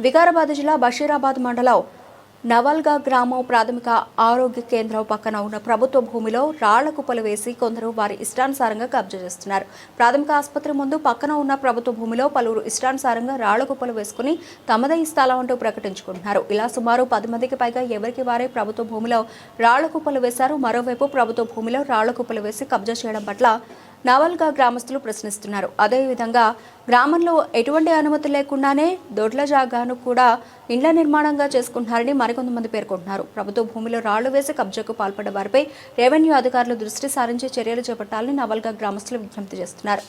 వికారాబాద్ జిల్లా బషీరాబాద్ మండలం నవల్గా గ్రామం ప్రాథమిక ఆరోగ్య కేంద్రం పక్కన ఉన్న ప్రభుత్వ భూమిలో రాళ్ల కుప్పలు వేసి కొందరు వారి ఇష్టానుసారంగా కబ్జా చేస్తున్నారు. ప్రాథమిక ఆసుపత్రి ముందు పక్కన ఉన్న ప్రభుత్వ భూమిలో పలువురు ఇష్టానుసారంగా రాళ్ల కుప్పలు వేసుకుని తమదే ఈ స్థలం అంటూ ప్రకటించుకుంటున్నారు. ఇలా సుమారు 10 మందికి పైగా ఎవరికి వారే ప్రభుత్వ భూమిలో రాళ్ల కుప్పలు వేశారు. మరోవైపు ప్రభుత్వ భూమిలో రాళ్ల కుప్పలు వేసి కబ్జా చేయడం పట్ల నవల్గా గ్రామస్తులు ప్రశ్నిస్తున్నారు. అదేవిధంగా గ్రామంలో ఎటువంటి అనుమతి లేకుండానే దొడ్ల జాగాను కూడా ఇండ్ల నిర్మాణంగా చేసుకుంటున్నారని మరికొంతమంది పేర్కొంటున్నారు. ప్రభుత్వ భూమిలో రాళ్లు వేసి కబ్జాకు పాల్పడ్డ వారిపై రెవెన్యూ అధికారులు దృష్టి సారించి చర్యలు చేపట్టాలని నవల్గా గ్రామస్తులు విజ్ఞప్తి చేస్తున్నారు.